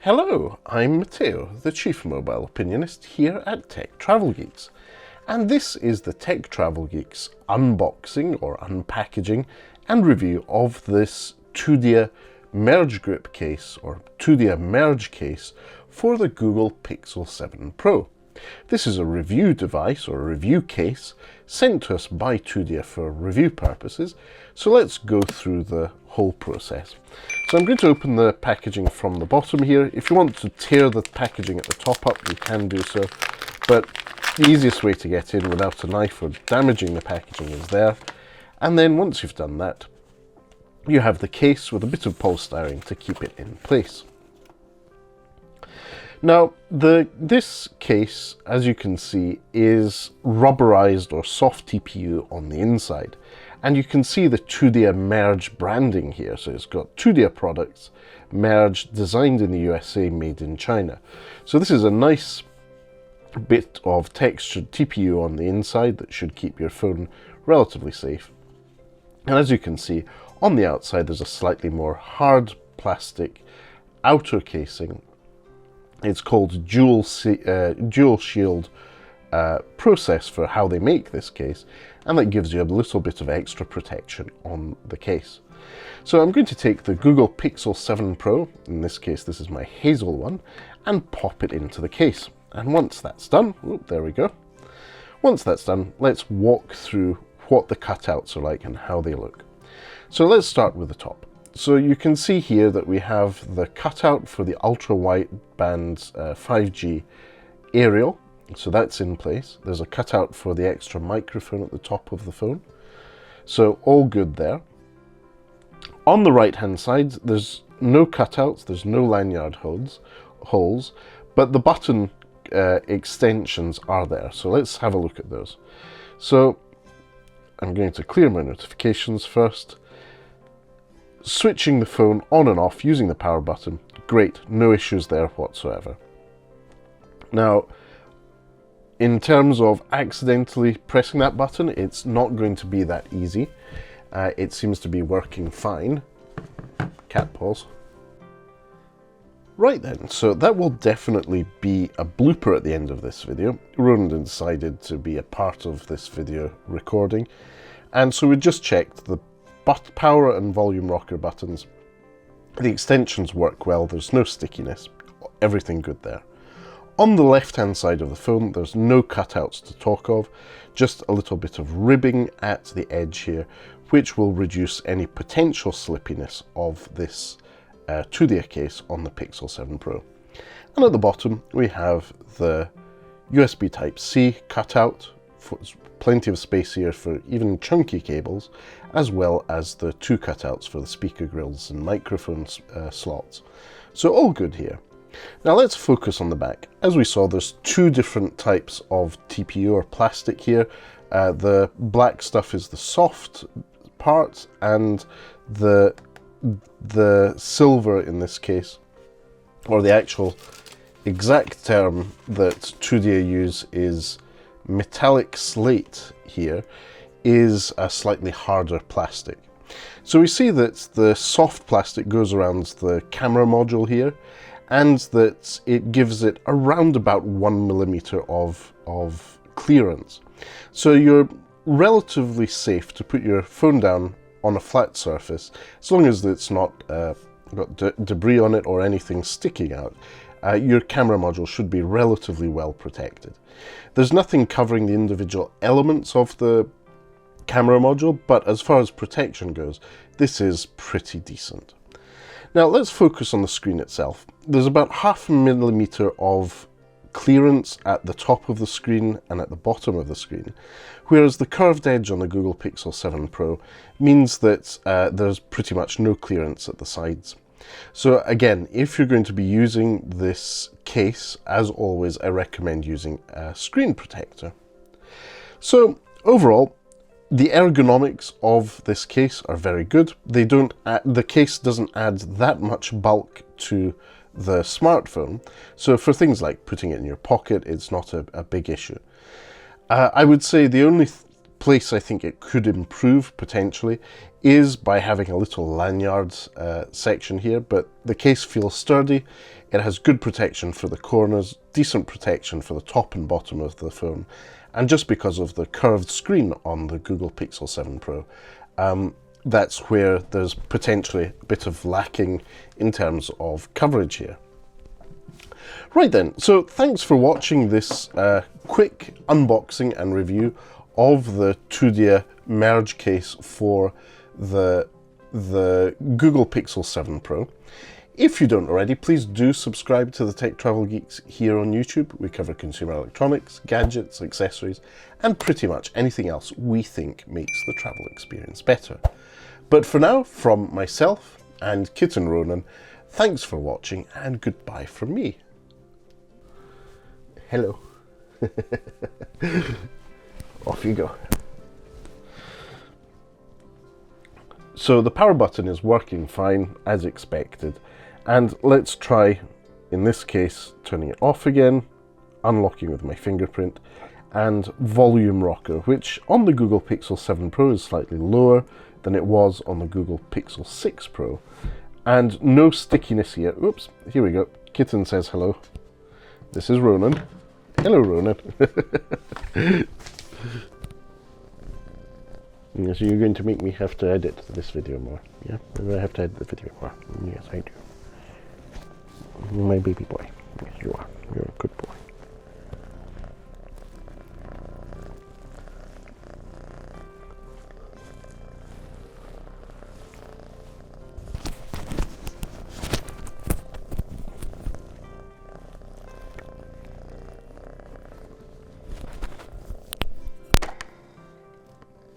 Hello, I'm Matteo, the Chief Mobile Opinionist here at Tech Travel Geeks, and this is the Tech Travel Geeks unboxing or unpackaging and review of this TUDIA MergeGrip case or TUDIA Merge case for the Google Pixel 7 Pro. This is a review device or a review case sent to us by TUDIA for review purposes, so let's go through the whole process. So I'm going to open the packaging from the bottom here. If you want to tear the packaging at the top up, you can do so, but the easiest way to get in without a knife or damaging the packaging is there. And then once you've done that, you have the case with a bit of polystyrene to keep it in place. Now, this case, as you can see, is rubberized or soft TPU on the inside. And you can see the TUDIA Merge branding here. So it's got TUDIA products, Merge, designed in the USA, made in China. So this is a nice bit of textured TPU on the inside that should keep your phone relatively safe. And as you can see, on the outside, there's a slightly more hard plastic outer casing. It's called DualShield process for how they make this case, and that gives you a little bit of extra protection on the case. So I'm going to take the Google Pixel 7 Pro, in this case this is my hazel one, and pop it into the case. And once that's done, there we go. Once that's done, let's walk through what the cutouts are like and how they look. So let's start with the top. So you can see here that we have the cutout for the ultra wideband 5G aerial. So that's in place. There's a cutout for the extra microphone at the top of the phone. So all good there. On the right hand side, there's no cutouts, there's no lanyard holes, but the button extensions are there. So let's have a look at those. So I'm going to clear my notifications first. Switching the phone on and off using the power button, great, no issues there whatsoever. Now, in terms of accidentally pressing that button, it's not going to be that easy. It seems to be working fine. Cat paws. Right then, so that will definitely be a blooper at the end of this video. Ronan decided to be a part of this video recording, and so we just checked the power and volume rocker buttons. The extensions work well, there's no stickiness, everything good there. On the left hand side of the phone, there's no cutouts to talk of, just a little bit of ribbing at the edge here, which will reduce any potential slippiness of this TUDIA case on the Pixel 7 Pro. And at the bottom, we have the USB Type-C cutout, plenty of space here for even chunky cables, as well as the two cutouts for the speaker grills and microphone slots. So all good here. Now let's focus on the back. As we saw, there's two different types of TPU or plastic here. The black stuff is the soft part, and the silver in this case, or the actual exact term that TUDIA use is metallic slate here, is a slightly harder plastic. So we see that the soft plastic goes around the camera module here, and that it gives it around about 1 millimeter of clearance. So you're relatively safe to put your phone down on a flat surface, as long as it's not got debris on it or anything sticking out. Your camera module should be relatively well protected. There's nothing covering the individual elements of the camera module, but as far as protection goes, this is pretty decent. Now let's focus on the screen itself. There's about 0.5 millimeter of clearance at the top of the screen and at the bottom of the screen, whereas the curved edge on the Google Pixel 7 Pro means that there's pretty much no clearance at the sides. So again, if you're going to be using this case, as always, I recommend using a screen protector. So overall, the ergonomics of this case are very good. The case doesn't add that much bulk to the smartphone, so for things like putting it in your pocket, it's not a big issue. I would say the only place I think it could improve potentially is by having a little lanyards section here, but the case feels sturdy. It has good protection for the corners, decent protection for the top and bottom of the phone, and just because of the curved screen on the Google Pixel 7 Pro, that's where there's potentially a bit of lacking in terms of coverage here. Right then, so thanks for watching this quick unboxing and review of the TUDIA Merge case for the Google Pixel 7 Pro. If you don't already, please do subscribe to the Tech Travel Geeks here on YouTube. We cover consumer electronics, gadgets, accessories, and pretty much anything else we think makes the travel experience better. But for now, from myself and Kitten Ronan, thanks for watching and goodbye from me. Hello. Off you go. So the power button is working fine as expected, and let's try, in this case, turning it off again, unlocking with my fingerprint, and volume rocker, which on the Google Pixel 7 Pro is slightly lower than it was on the Google Pixel 6 Pro, and no stickiness here. Oops, here we go. Kitten says hello. This is Ronan. Hello, Ronan. Yeah, so you're going to make me have to edit this video more. Yeah, I have to edit the video more. Yes, I do. My baby boy. Yes, you are. You're a good boy.